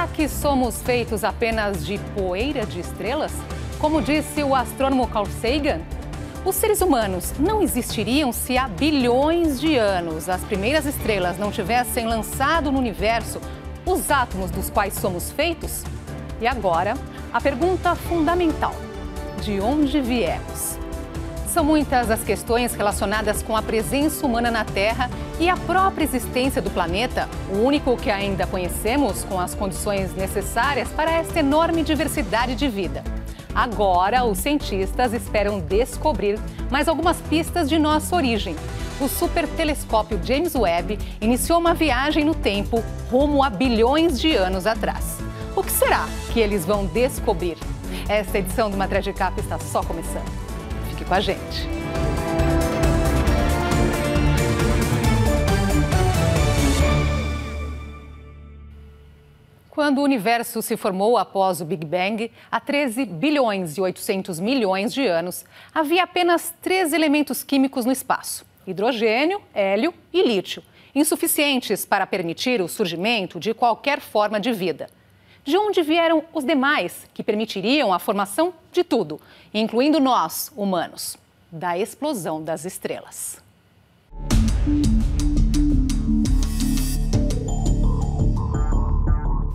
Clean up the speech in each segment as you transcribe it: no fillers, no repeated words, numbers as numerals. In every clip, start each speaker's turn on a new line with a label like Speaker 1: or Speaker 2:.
Speaker 1: Será que somos feitos apenas de poeira de estrelas? Como disse o astrônomo Carl Sagan? Os seres humanos não existiriam se há bilhões de anos as primeiras estrelas não tivessem lançado no universo os átomos dos quais somos feitos? E agora, a pergunta fundamental: de onde viemos? São muitas as questões relacionadas com a presença humana na Terra e a própria existência do planeta, o único que ainda conhecemos com as condições necessárias para esta enorme diversidade de vida. Agora, os cientistas esperam descobrir mais algumas pistas de nossa origem. O supertelescópio James Webb iniciou uma viagem no tempo rumo a bilhões de anos atrás. O que será que eles vão descobrir? Esta edição do Matéria de Capa está só começando. Fique com a gente. Quando o universo se formou após o Big Bang, há 13 bilhões e 800 milhões de anos, havia apenas 3 elementos químicos no espaço: hidrogênio, hélio e lítio, insuficientes para permitir o surgimento de qualquer forma de vida. De onde vieram os demais, que permitiriam a formação de tudo, incluindo nós, humanos? Da explosão das estrelas.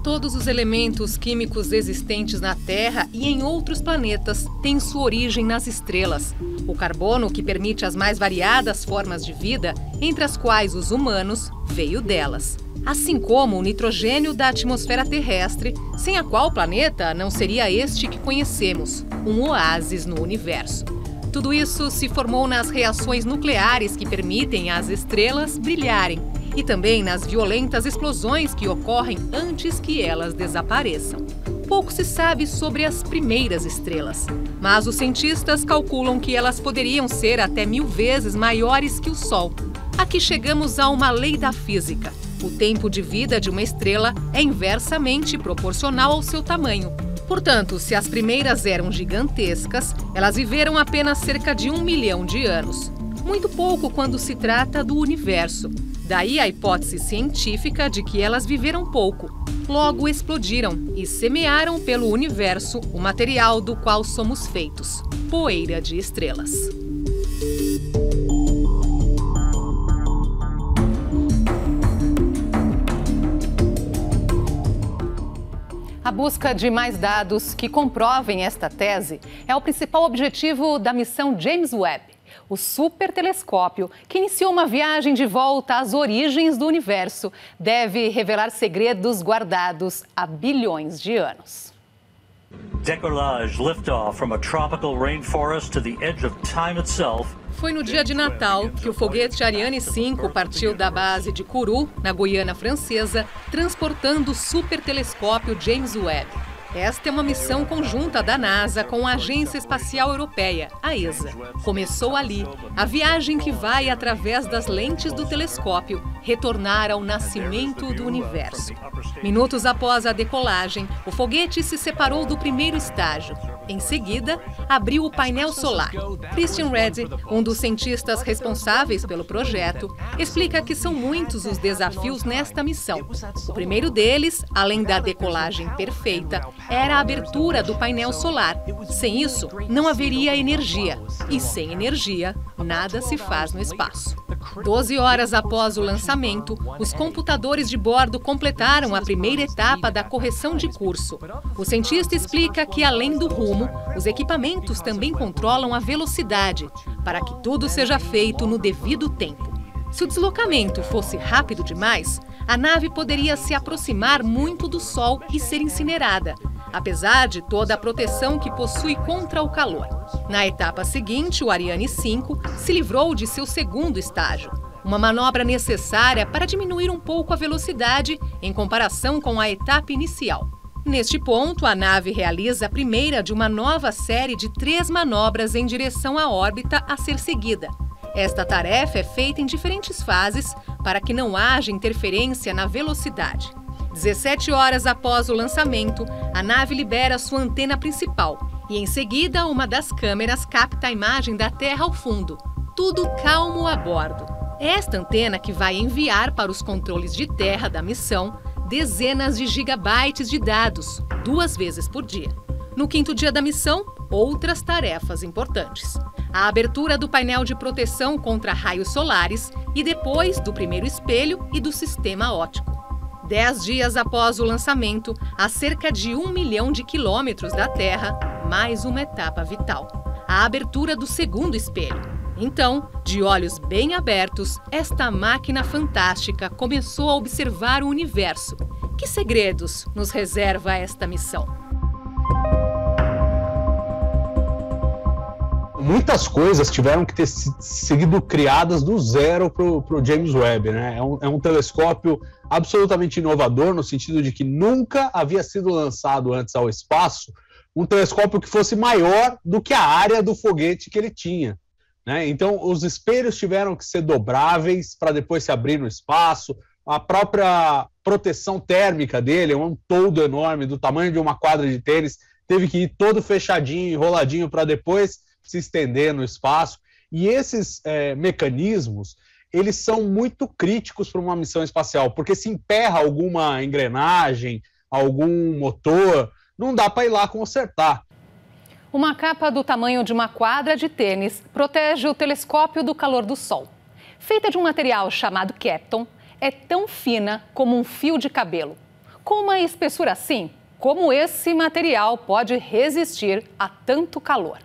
Speaker 1: Todos os elementos químicos existentes na Terra e em outros planetas têm sua origem nas estrelas. O carbono, que permite as mais variadas formas de vida, entre as quais os humanos, veio delas. Assim como o nitrogênio da atmosfera terrestre, sem a qual o planeta não seria este que conhecemos, um oásis no universo. Tudo isso se formou nas reações nucleares que permitem às estrelas brilharem e também nas violentas explosões que ocorrem antes que elas desapareçam. Pouco se sabe sobre as primeiras estrelas, mas os cientistas calculam que elas poderiam ser até 1000 vezes maiores que o Sol. Aqui chegamos a uma lei da física. O tempo de vida de uma estrela é inversamente proporcional ao seu tamanho. Portanto, se as primeiras eram gigantescas, elas viveram apenas cerca de 1 milhão de anos. Muito pouco quando se trata do universo. Daí a hipótese científica de que elas viveram pouco. Logo explodiram e semearam pelo universo o material do qual somos feitos: poeira de estrelas. A busca de mais dados que comprovem esta tese é o principal objetivo da missão James Webb, o supertelescópio que iniciou uma viagem de volta às origens do universo, deve revelar segredos guardados há bilhões de anos.
Speaker 2: Decollage liftoff from a tropical rainforest to the edge of time itself.
Speaker 1: Foi no dia de Natal que o foguete Ariane 5 partiu da base de Kourou, na Guiana Francesa, transportando o supertelescópio James Webb. Esta é uma missão conjunta da NASA com a Agência Espacial Europeia, a ESA. Começou ali, a viagem que vai, através das lentes do telescópio, retornar ao nascimento do universo. Minutos após a decolagem, o foguete se separou do primeiro estágio. Em seguida, abriu o painel solar. Christian Reddy, um dos cientistas responsáveis pelo projeto, explica que são muitos os desafios nesta missão. O primeiro deles, além da decolagem perfeita, era a abertura do painel solar. Sem isso, não haveria energia. E sem energia, nada se faz no espaço. 12 horas após o lançamento, os computadores de bordo completaram a primeira etapa da correção de curso. O cientista explica que, além do rumo, os equipamentos também controlam a velocidade, para que tudo seja feito no devido tempo. Se o deslocamento fosse rápido demais, a nave poderia se aproximar muito do Sol e ser incinerada, apesar de toda a proteção que possui contra o calor. Na etapa seguinte, o Ariane 5 se livrou de seu segundo estágio, uma manobra necessária para diminuir um pouco a velocidade em comparação com a etapa inicial. Neste ponto, a nave realiza a primeira de uma nova série de 3 manobras em direção à órbita a ser seguida. Esta tarefa é feita em diferentes fases para que não haja interferência na velocidade. 17 horas após o lançamento, a nave libera sua antena principal e, em seguida, uma das câmeras capta a imagem da Terra ao fundo. Tudo calmo a bordo. Esta antena, que vai enviar para os controles de terra da missão, dezenas de gigabytes de dados, 2 vezes por dia. No 5º dia da missão, outras tarefas importantes. A abertura do painel de proteção contra raios solares e depois do primeiro espelho e do sistema óptico. 10 dias após o lançamento, a cerca de 1 milhão de quilômetros da Terra, mais uma etapa vital. A abertura do segundo espelho. Então, de olhos bem abertos, esta máquina fantástica começou a observar o universo. Que segredos nos reserva esta missão?
Speaker 3: Muitas coisas tiveram que ter sido criadas do zero para o James Webb, né? É um telescópio absolutamente inovador, no sentido de que nunca havia sido lançado antes ao espaço um telescópio que fosse maior do que a área do foguete que ele tinha, né? Então, os espelhos tiveram que ser dobráveis para depois se abrir no espaço. A própria proteção térmica dele é um toldo enorme, do tamanho de uma quadra de tênis, teve que ir todo fechadinho, enroladinho, para depois se estender no espaço. E esses mecanismos, eles são muito críticos para uma missão espacial, porque se emperra alguma engrenagem, algum motor, não dá para ir lá consertar.
Speaker 1: Uma capa do tamanho de uma quadra de tênis protege o telescópio do calor do Sol. Feita de um material chamado Kapton, é tão fina como um fio de cabelo. Com uma espessura assim, como esse material pode resistir a tanto calor?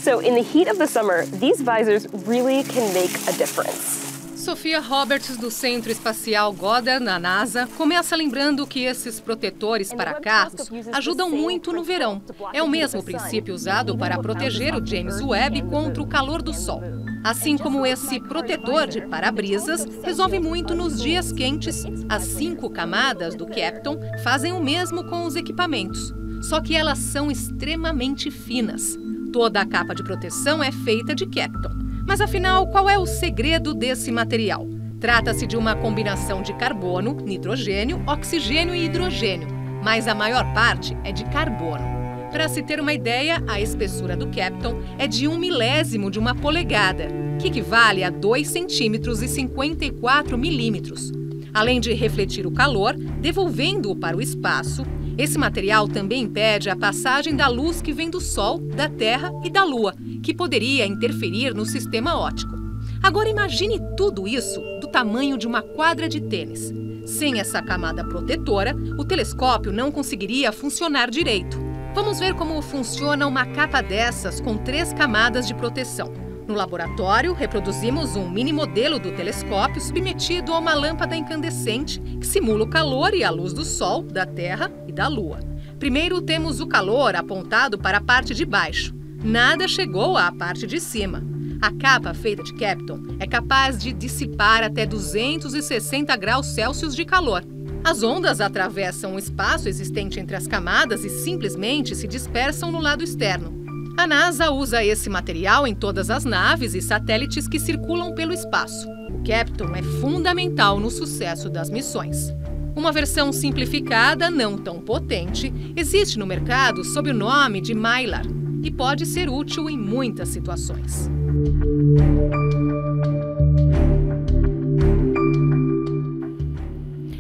Speaker 4: So in the heat of the summer, these visors really can make a difference.
Speaker 1: Sofia Roberts, do Centro Espacial Goddard, na NASA, começa lembrando que esses protetores para carros ajudam muito no verão. É o mesmo princípio usado para proteger o James Webb contra o calor do Sol. Assim como esse protetor de para-brisas resolve muito nos dias quentes, as 5 camadas do Kapton fazem o mesmo com os equipamentos. Só que elas são extremamente finas. Toda a capa de proteção é feita de Kapton. Mas afinal, qual é o segredo desse material? Trata-se de uma combinação de carbono, nitrogênio, oxigênio e hidrogênio, mas a maior parte é de carbono. Para se ter uma ideia, a espessura do Kapton é de 1/1000 de uma polegada, que equivale a 2,54 centímetros. Além de refletir o calor, devolvendo-o para o espaço, esse material também impede a passagem da luz que vem do Sol, da Terra e da Lua, que poderia interferir no sistema óptico. Agora imagine tudo isso do tamanho de uma quadra de tênis. Sem essa camada protetora, o telescópio não conseguiria funcionar direito. Vamos ver como funciona uma capa dessas com 3 camadas de proteção. No laboratório, reproduzimos um mini modelo do telescópio submetido a uma lâmpada incandescente que simula o calor e a luz do Sol, da Terra e da Lua. Primeiro temos o calor apontado para a parte de baixo. Nada chegou à parte de cima. A capa feita de Kapton é capaz de dissipar até 260 graus Celsius de calor. As ondas atravessam o espaço existente entre as camadas e simplesmente se dispersam no lado externo. A NASA usa esse material em todas as naves e satélites que circulam pelo espaço. O Kapton é fundamental no sucesso das missões. Uma versão simplificada, não tão potente, existe no mercado sob o nome de Mylar e pode ser útil em muitas situações.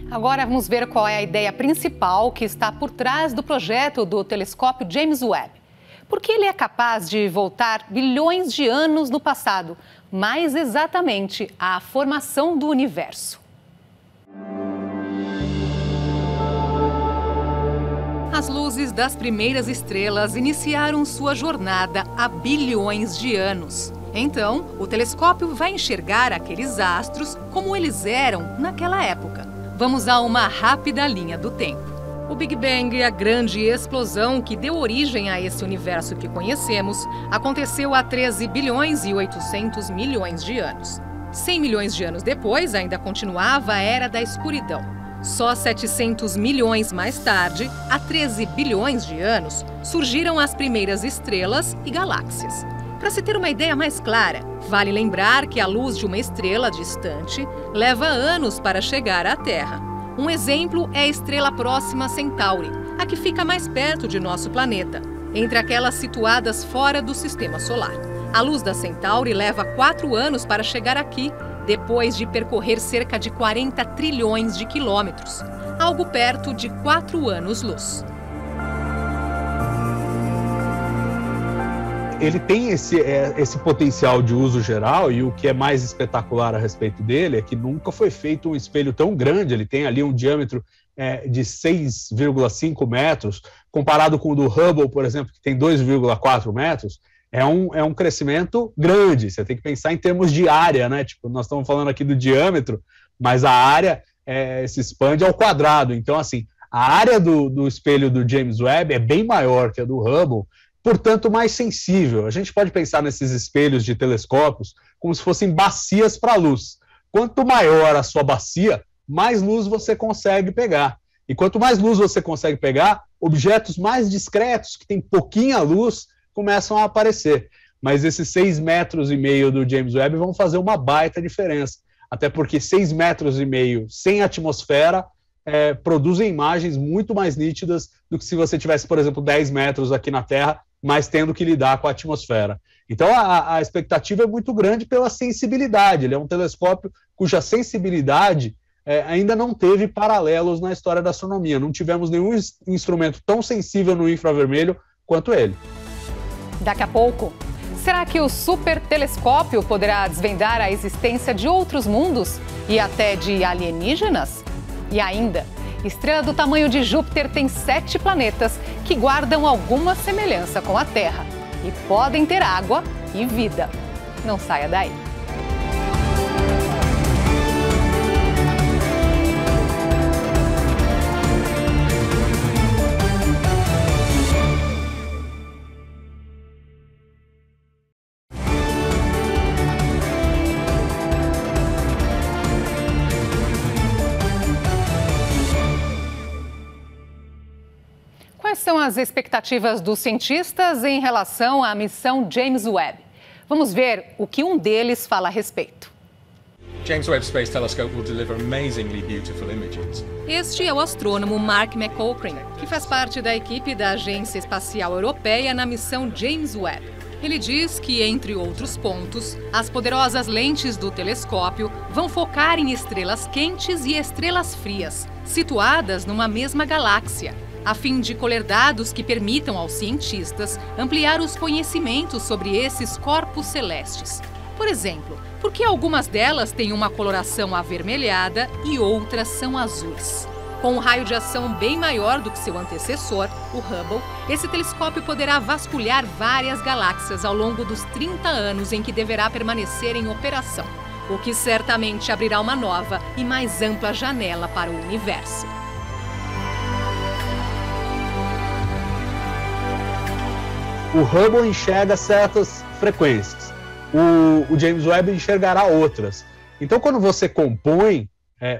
Speaker 1: Agora vamos ver qual é a ideia principal que está por trás do projeto do telescópio James Webb. Porque ele é capaz de voltar bilhões de anos no passado, mais exatamente à formação do universo. As luzes das primeiras estrelas iniciaram sua jornada há bilhões de anos. Então, o telescópio vai enxergar aqueles astros como eles eram naquela época. Vamos a uma rápida linha do tempo. O Big Bang, a grande explosão que deu origem a esse universo que conhecemos, aconteceu há 13 bilhões e 800 milhões de anos. 100 milhões de anos depois, ainda continuava a Era da Escuridão. Só 700 milhões mais tarde, há 13 bilhões de anos, surgiram as primeiras estrelas e galáxias. Para se ter uma ideia mais clara, vale lembrar que a luz de uma estrela distante leva anos para chegar à Terra. Um exemplo é a estrela próxima Centauri, a que fica mais perto de nosso planeta, entre aquelas situadas fora do sistema solar. A luz da Centauri leva 4 anos para chegar aqui, depois de percorrer cerca de 40 trilhões de quilômetros, algo perto de 4 anos-luz.
Speaker 3: Ele tem esse potencial de uso geral, e o que é mais espetacular a respeito dele é que nunca foi feito um espelho tão grande. Ele tem ali um diâmetro de 6,5 metros, comparado com o do Hubble, por exemplo, que tem 2,4 metros, é um crescimento grande. Você tem que pensar em termos de área, né? Tipo, nós estamos falando aqui do diâmetro, mas a área se expande ao quadrado. Então, assim, a área do espelho do James Webb é bem maior que a do Hubble, portanto, mais sensível. A gente pode pensar nesses espelhos de telescópios como se fossem bacias para a luz. Quanto maior a sua bacia, mais luz você consegue pegar. E quanto mais luz você consegue pegar, objetos mais discretos, que têm pouquinha luz, começam a aparecer. Mas esses 6,5 metros do James Webb vão fazer uma baita diferença. Até porque 6,5 metros sem atmosfera produzem imagens muito mais nítidas do que se você tivesse, por exemplo, 10 metros aqui na Terra, mas tendo que lidar com a atmosfera. Então, a expectativa é muito grande pela sensibilidade. Ele é um telescópio cuja sensibilidade ainda não teve paralelos na história da astronomia. Não tivemos nenhum instrumento tão sensível no infravermelho quanto ele.
Speaker 1: Daqui a pouco, será que o supertelescópio poderá desvendar a existência de outros mundos e até de alienígenas? E ainda, estrela do tamanho de Júpiter tem 7 planetas que guardam alguma semelhança com a Terra e podem ter água e vida. Não saia daí. Quais são as expectativas dos cientistas em relação à missão James Webb? Vamos ver o que um deles fala a respeito.
Speaker 5: James Webb Space Telescope will deliver amazingly beautiful images.
Speaker 1: Este é o astrônomo Mark McCaughrean, que faz parte da equipe da Agência Espacial Europeia na missão James Webb. Ele diz que, entre outros pontos, as poderosas lentes do telescópio vão focar em estrelas quentes e estrelas frias, situadas numa mesma galáxia, a fim de colher dados que permitam aos cientistas ampliar os conhecimentos sobre esses corpos celestes. Por exemplo, por que algumas delas têm uma coloração avermelhada e outras são azuis? Com um raio de ação bem maior do que seu antecessor, o Hubble, esse telescópio poderá vasculhar várias galáxias ao longo dos 30 anos em que deverá permanecer em operação, o que certamente abrirá uma nova e mais ampla janela para o universo.
Speaker 3: O Hubble enxerga certas frequências, o James Webb enxergará outras. Então, quando você compõe,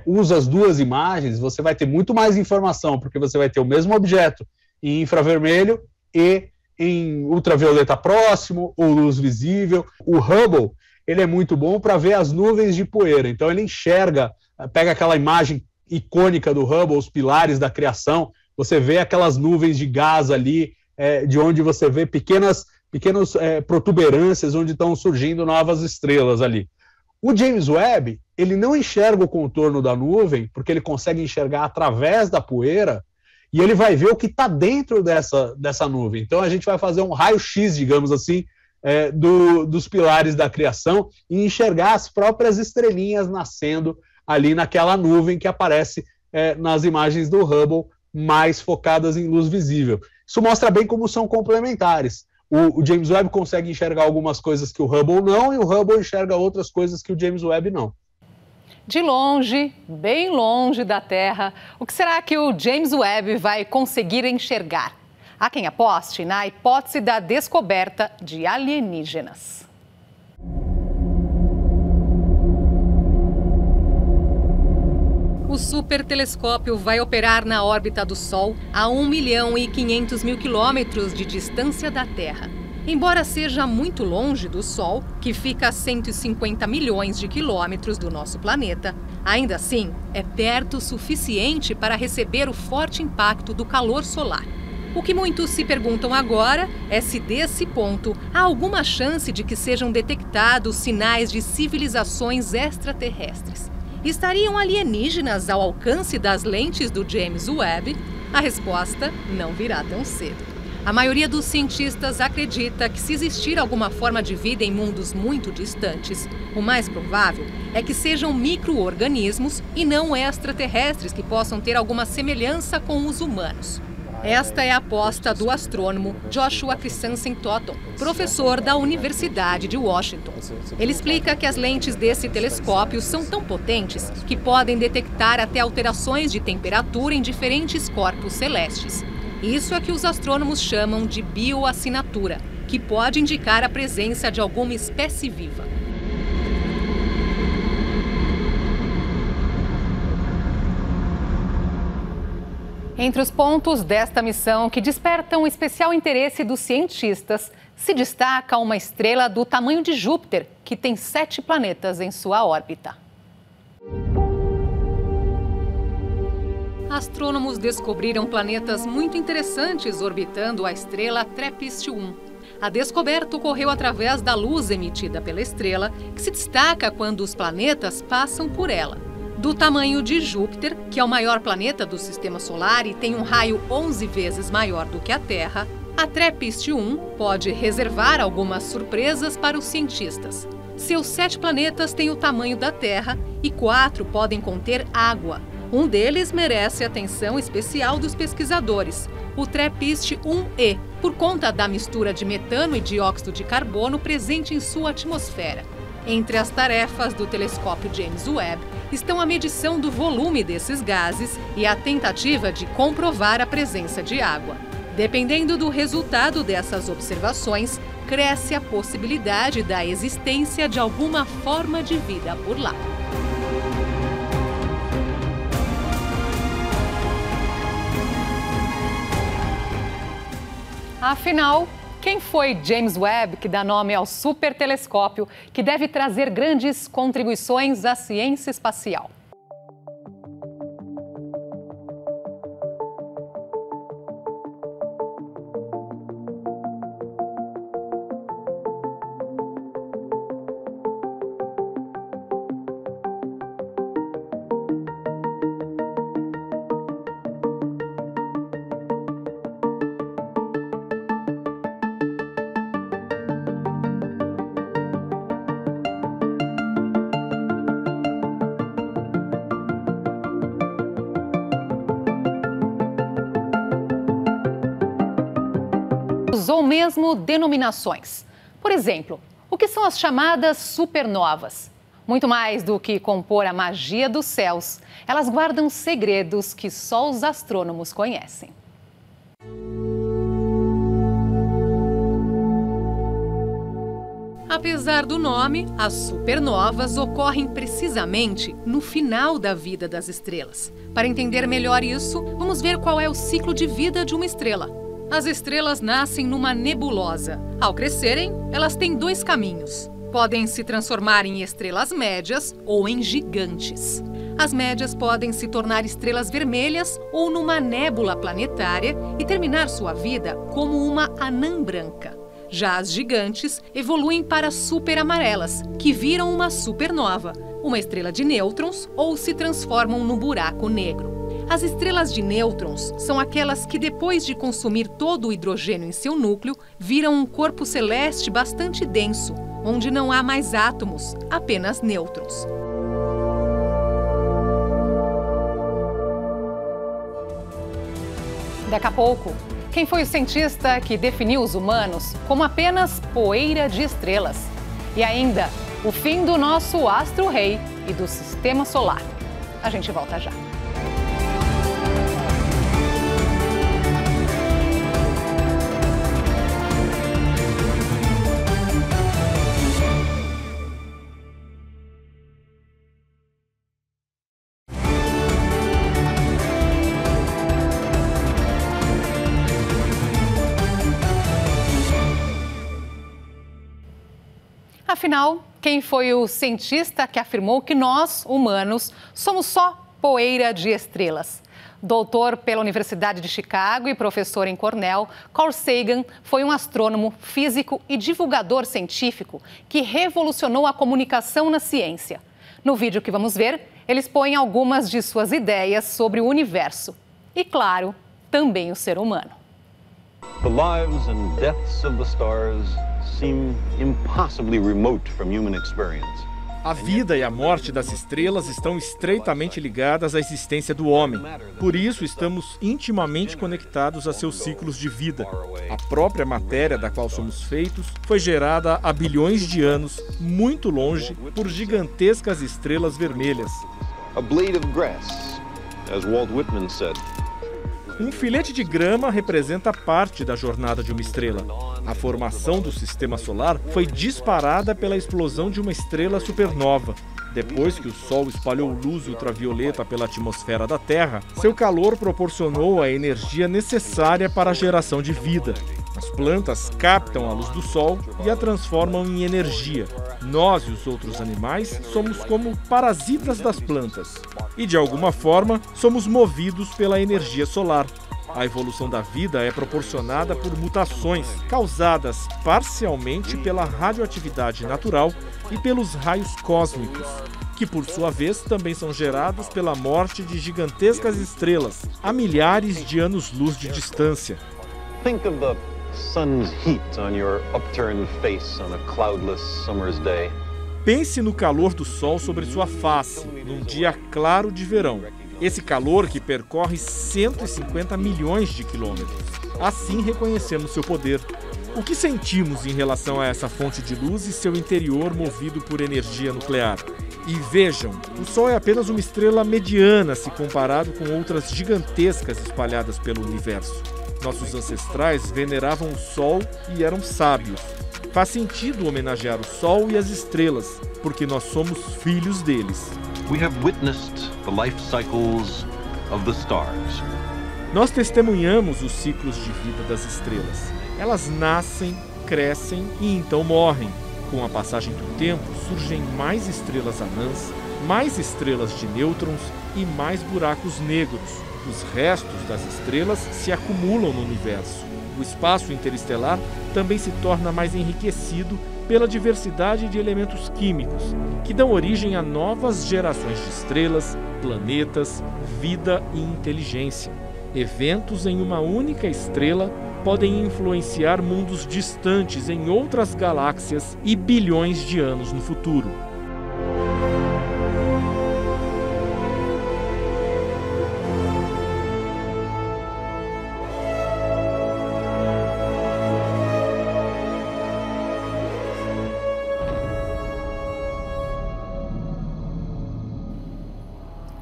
Speaker 3: usa as duas imagens, você vai ter muito mais informação, porque você vai ter o mesmo objeto em infravermelho e em ultravioleta próximo ou luz visível. O Hubble, ele é muito bom para ver as nuvens de poeira. Então, ele enxerga, pega aquela imagem icônica do Hubble, os pilares da criação, você vê aquelas nuvens de gás ali, de onde você vê pequenas protuberâncias onde estão surgindo novas estrelas ali. O James Webb, ele não enxerga o contorno da nuvem, porque ele consegue enxergar através da poeira, e ele vai ver o que está dentro dessa nuvem. Então a gente vai fazer um raio-x, digamos assim, dos pilares da criação e enxergar as próprias estrelinhas nascendo ali naquela nuvem que aparece nas imagens do Hubble, mais focadas em luz visível. Isso mostra bem como são complementares. O James Webb consegue enxergar algumas coisas que o Hubble não, e o Hubble enxerga outras coisas que o James Webb não.
Speaker 1: De longe, bem longe da Terra, o que será que o James Webb vai conseguir enxergar? Há quem aposte na hipótese da descoberta de alienígenas. O supertelescópio vai operar na órbita do Sol a 1.500.000 quilômetros de distância da Terra. Embora seja muito longe do Sol, que fica a 150 milhões de quilômetros do nosso planeta, ainda assim é perto o suficiente para receber o forte impacto do calor solar. O que muitos se perguntam agora é se desse ponto há alguma chance de que sejam detectados sinais de civilizações extraterrestres. Estariam alienígenas ao alcance das lentes do James Webb? A resposta não virá tão cedo. A maioria dos cientistas acredita que se existir alguma forma de vida em mundos muito distantes, o mais provável é que sejam micro-organismos e não extraterrestres que possam ter alguma semelhança com os humanos. Esta é a aposta do astrônomo Joshua Christensen Toton, professor da Universidade de Washington. Ele explica que as lentes desse telescópio são tão potentes que podem detectar até alterações de temperatura em diferentes corpos celestes. Isso é que os astrônomos chamam de bioassinatura, que pode indicar a presença de alguma espécie viva. Entre os pontos desta missão que despertam especial interesse dos cientistas, se destaca uma estrela do tamanho de Júpiter, que tem 7 planetas em sua órbita. Astrônomos descobriram planetas muito interessantes orbitando a estrela TRAPPIST-1. A descoberta ocorreu através da luz emitida pela estrela, que se destaca quando os planetas passam por ela. Do tamanho de Júpiter, que é o maior planeta do Sistema Solar e tem um raio 11 vezes maior do que a Terra, a TRAPPIST-1 pode reservar algumas surpresas para os cientistas. Seus 7 planetas têm o tamanho da Terra e 4 podem conter água. Um deles merece atenção especial dos pesquisadores, o TRAPPIST-1e, por conta da mistura de metano e dióxido de carbono presente em sua atmosfera. Entre as tarefas do telescópio James Webb estão a medição do volume desses gases e a tentativa de comprovar a presença de água. Dependendo do resultado dessas observações, cresce a possibilidade da existência de alguma forma de vida por lá. Afinal, quem foi James Webb que dá nome ao supertelescópio que deve trazer grandes contribuições à ciência espacial? Ou mesmo denominações. Por exemplo, o que são as chamadas supernovas? Muito mais do que compor a magia dos céus, elas guardam segredos que só os astrônomos conhecem. Apesar do nome, as supernovas ocorrem precisamente no final da vida das estrelas. Para entender melhor isso, vamos ver qual é o ciclo de vida de uma estrela. As estrelas nascem numa nebulosa. Ao crescerem, elas têm 2 caminhos. Podem se transformar em estrelas médias ou em gigantes. As médias podem se tornar estrelas vermelhas ou numa nébula planetária e terminar sua vida como uma anã branca. Já as gigantes evoluem para superamarelas, que viram uma supernova, uma estrela de nêutrons, ou se transformam no buraco negro. As estrelas de nêutrons são aquelas que, depois de consumir todo o hidrogênio em seu núcleo, viram um corpo celeste bastante denso, onde não há mais átomos, apenas nêutrons. Daqui a pouco, quem foi o cientista que definiu os humanos como apenas poeira de estrelas? E ainda, o fim do nosso astro-rei e do Sistema Solar. A gente volta já. Afinal, quem foi o cientista que afirmou que nós, humanos, somos só poeira de estrelas? Doutor pela Universidade de Chicago e professor em Cornell, Carl Sagan foi um astrônomo, físico e divulgador científico que revolucionou a comunicação na ciência. No vídeo que vamos ver, ele expõe algumas de suas ideias sobre o universo. E, claro, também o ser humano.
Speaker 6: The lives and deaths of the stars seem impossibly remote from human experience.
Speaker 7: A vida e a morte das estrelas estão estreitamente ligadas à existência do homem. Por isso, estamos intimamente conectados a seus ciclos de vida. A própria matéria da qual somos feitos foi gerada há bilhões de anos, muito longe, por gigantescas estrelas vermelhas.
Speaker 6: A blade of grass, as Walt Whitman said.
Speaker 7: Um filete de grama representa parte da jornada de uma estrela. A formação do sistema solar foi disparada pela explosão de uma estrela supernova. Depois que o Sol espalhou luz ultravioleta pela atmosfera da Terra, seu calor proporcionou a energia necessária para a geração de vida. As plantas captam a luz do Sol e a transformam em energia. Nós e os outros animais somos como parasitas das plantas. E, de alguma forma, somos movidos pela energia solar. A evolução da vida é proporcionada por mutações causadas parcialmente pela radioatividade natural e pelos raios cósmicos, que por sua vez também são gerados pela morte de gigantescas estrelas a milhares de anos-luz de distância.
Speaker 6: Think of the sun's heat on your upturned face on a cloudless summer's day.
Speaker 7: Pense no calor do Sol sobre sua face, num dia claro de verão. Esse calor que percorre 150 milhões de quilômetros. Assim reconhecemos seu poder. O que sentimos em relação a essa fonte de luz e seu interior movido por energia nuclear? E vejam, o Sol é apenas uma estrela mediana se comparado com outras gigantescas espalhadas pelo universo. Nossos ancestrais veneravam o Sol e eram sábios. Faz sentido homenagear o Sol e as estrelas, porque nós somos filhos deles.
Speaker 6: We have witnessed the life cycles of the stars.
Speaker 7: Nós testemunhamos os ciclos de vida das estrelas. Elas nascem, crescem e então morrem. Com a passagem do tempo, surgem mais estrelas anãs, mais estrelas de nêutrons e mais buracos negros. Os restos das estrelas se acumulam no universo. O espaço interestelar também se torna mais enriquecido pela diversidade de elementos químicos, que dão origem a novas gerações de estrelas, planetas, vida e inteligência. Eventos em uma única estrela podem influenciar mundos distantes em outras galáxias e bilhões de anos no futuro.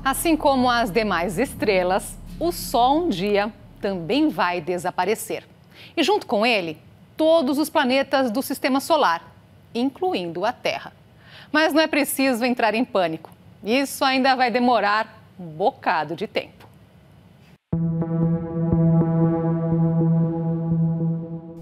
Speaker 1: Assim como as demais estrelas, o Sol um dia também vai desaparecer. E junto com ele, todos os planetas do Sistema Solar, incluindo a Terra. Mas não é preciso entrar em pânico. Isso ainda vai demorar um bocado de tempo.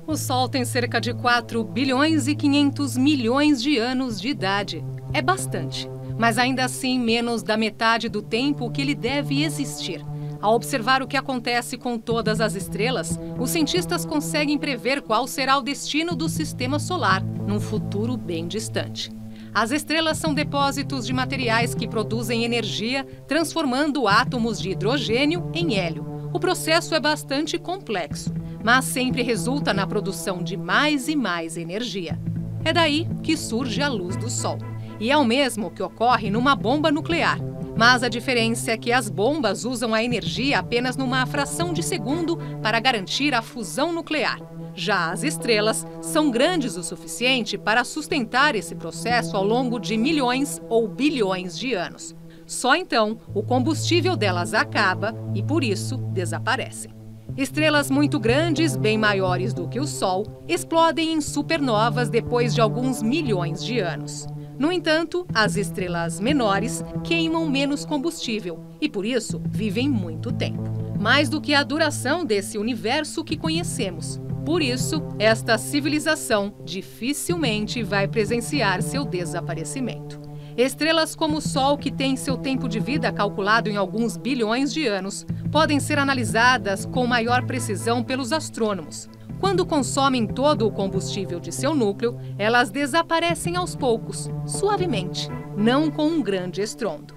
Speaker 1: O Sol tem cerca de 4 bilhões e 500 milhões de anos de idade. É bastante, mas ainda assim menos da metade do tempo que ele deve existir. Ao observar o que acontece com todas as estrelas, os cientistas conseguem prever qual será o destino do Sistema Solar num futuro bem distante. As estrelas são depósitos de materiais que produzem energia, transformando átomos de hidrogênio em hélio. O processo é bastante complexo, mas sempre resulta na produção de mais e mais energia. É daí que surge a luz do Sol. E é o mesmo que ocorre numa bomba nuclear. Mas a diferença é que as bombas usam a energia apenas numa fração de segundo para garantir a fusão nuclear. Já as estrelas são grandes o suficiente para sustentar esse processo ao longo de milhões ou bilhões de anos. Só então o combustível delas acaba e, por isso, desaparecem. Estrelas muito grandes, bem maiores do que o Sol, explodem em supernovas depois de alguns milhões de anos. No entanto, as estrelas menores queimam menos combustível e, por isso, vivem muito tempo. Mais do que a duração desse universo que conhecemos. Por isso, esta civilização dificilmente vai presenciar seu desaparecimento. Estrelas como o Sol, que tem seu tempo de vida calculado em alguns bilhões de anos, podem ser analisadas com maior precisão pelos astrônomos. Quando consomem todo o combustível de seu núcleo, elas desaparecem aos poucos, suavemente, não com um grande estrondo.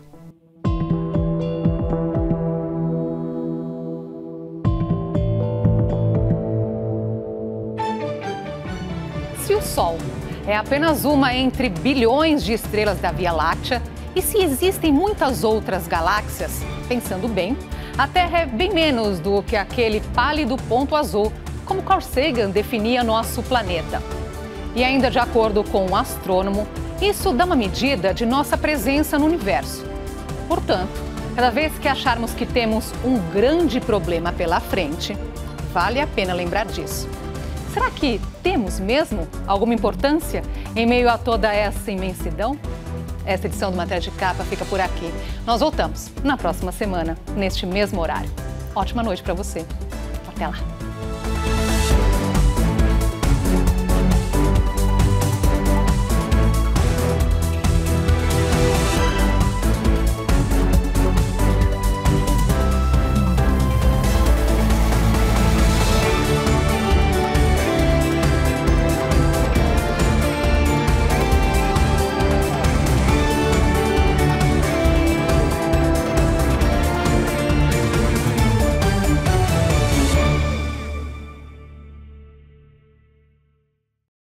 Speaker 1: Se o Sol é apenas uma entre bilhões de estrelas da Via Láctea, e se existem muitas outras galáxias, pensando bem, a Terra é bem menos do que aquele pálido ponto azul, como Carl Sagan definia nosso planeta. E ainda de acordo com um astrônomo, isso dá uma medida de nossa presença no universo. Portanto, cada vez que acharmos que temos um grande problema pela frente, vale a pena lembrar disso. Será que temos mesmo alguma importância em meio a toda essa imensidão? Essa edição do Matéria de Capa fica por aqui. Nós voltamos na próxima semana, neste mesmo horário. Ótima noite para você. Até lá.